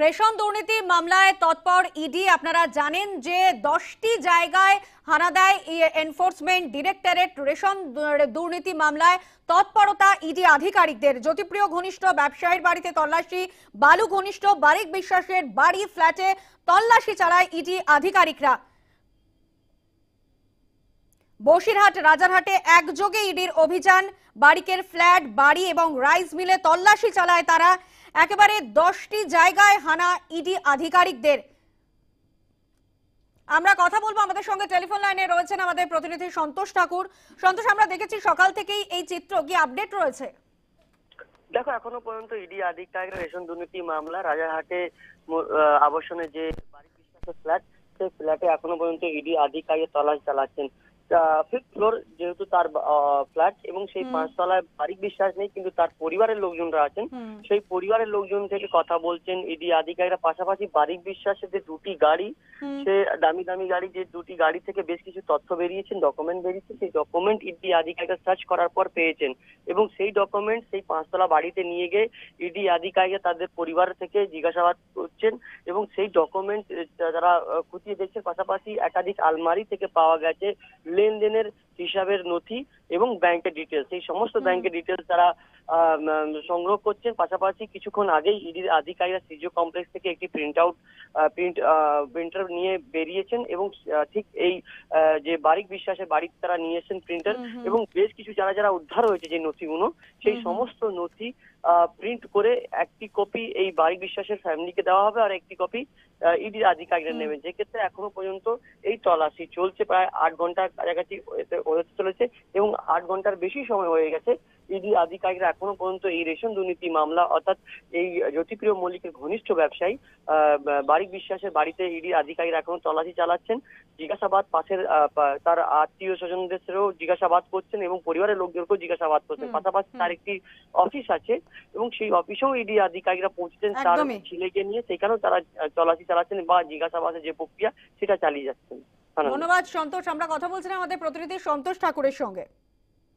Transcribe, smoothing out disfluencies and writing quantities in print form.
Ration দুর্নীতি মামলায় তৎপর ইডি। আপনারা জানেন যে 10টি জায়গায় হানা দেয় এনফোর্সমেন্ট ডিরেক্টরেট। রেশন দুর্নীতি মামলায় তৎপরতা ইডি আধিকারিকদের। জ্যোতিপ্রিয় ঘনিষ্ঠ ব্যবসায়ীর বাড়িতে তল্লাশি, বালু ঘনিষ্ঠ বারিক বিশ্বাসের বাড়ি ফ্ল্যাটে তল্লাশি চালায় ইডি আধিকারিকরা। বসিরহাট রাজারহাটে একযোগে ইডির অভিযান। বারিকের ফ্ল্যাট, বাড়ি এবং রাইস মিলে তল্লাশি চালায় তারা। একেবারে 10টি জায়গায় হানা ইডি আধিকারিকদের। আমরা কথা বলবো, আমাদের সঙ্গে টেলিফোন লাইনে রয়েছেন আমাদের প্রতিনিধি সন্তোষ ঠাকুর। সন্তোষ, আমরা দেখেছি সকাল থেকেই এই চিত্র, কি আপডেট রয়েছে? দেখো, এখনো পর্যন্ত ইডি আধিকারিকরা রেশন দুর্নীতি মামলা রাজারহাটে আবাসনে যে বারিক বিশ্বাসের ফ্ল্যাট, সেই ফ্ল্যাটে এখনো পর্যন্ত ইডি আধিকারিক তল্লাশি চালাচ্ছেন। ফিফথ ফ্লোর যেহেতু তার ফ্ল্যাট, এবং সেই 5 তলায় বারিক বিশ্বাস নেই, কিন্তু তার পরিবারের লোকজনরা আছেন। সেই পরিবারের লোকজন থেকে কথা বলছেন ইডি আধিকারিকরা। পাশাপাশি বারিক বিশ্বাসের যে 2টি গাড়ি, সে দামি দামি গাড়ি, যে 2টি গাড়ি থেকে বেশ কিছু তথ্য বেরিয়েছেন, ডকুমেন্ট বেরিয়েছে। সেই ডকুমেন্ট ইডি আধিকারিকরা সার্চ করার পর পেয়েছেন, এবং সেই ডকুমেন্ট সেই 5 তলা বাড়িতে নিয়ে গিয়ে ইডি আধিকারিকরা তাদের পরিবার থেকে জিজ্ঞাসাবাদ করছেন, এবং সেই ডকুমেন্ট যারা খুঁটিয়ে দেখছেন। পাশাপাশি একাধিক আলমারি থেকে পাওয়া গেছে লেনদেনের হিসাবের নথি এবং ব্যাংকের ডিটেলস। এই সমস্ত ব্যাংকের ডিটেলস তারা সংগ্রহ করছেন। পাশাপাশি কিছুক্ষণ আগেই ইডির আধিকারিকরা সিজিও কমপ্লেক্স থেকে একটি প্রিন্টার নিয়ে বেরিয়েছেন, এবং ঠিক এই যে বারিক বিশ্বাসের বাড়িতে তারা নিয়েছেন প্রিন্টার, এবং বেশ কিছু যারা যারা উদ্ধার হয়েছে যে নথিগুলো, সেই সমস্ত নথি প্রিন্ট করে একটি কপি এই বারিক বিশ্বাসের ফ্যামিলিকে দেওয়া হবে, আর একটি কপি ইডির আধিকারিকরা নেবেন। যেক্ষেত্রে এখনো পর্যন্ত এই তল্লাশি চলছে, প্রায় 8 ঘন্টার কাছাকাছি হতে চলেছে, এবং 8 ঘন্টার বেশি সময় হয়ে গেছে। ইডি আধিকারিকরা এখনো পর্যন্ত এই রেশন দুর্নীতি মামলা, অর্থাৎ এই জ্যোতিপ্রিয় মল্লিকের ঘনিষ্ঠ ব্যবসায়ী বারিক বিশ্বাসের বাড়িতে ইডি আধিকারিকরা এখনো তল্লাশি চালাচ্ছেন। জিজ্ঞাসাবাদ পাশের তার আত্মীয় স্বজনদেরও জিজ্ঞাসাবাদ করছেন, এবং পরিবারের লোকদেরকেও জিজ্ঞাসাবাদ করছেন। পাশাপাশি তার একটি অফিস আছে, এবং সেই অফিসেও ইডি আধিকারিকরা পৌঁছেছেন তার ছেলেকে নিয়ে। সেখানেও তারা তল্লাশি চালাচ্ছেন বা জিজ্ঞাসাবাদের যে প্রক্রিয়া সেটা চালিয়ে যাচ্ছেন। ধন্যবাদ সন্তোষ। আমরা কথা বলছিলাম আমাদের প্রতিনিধি সন্তোষ ঠাকুরের সঙ্গে।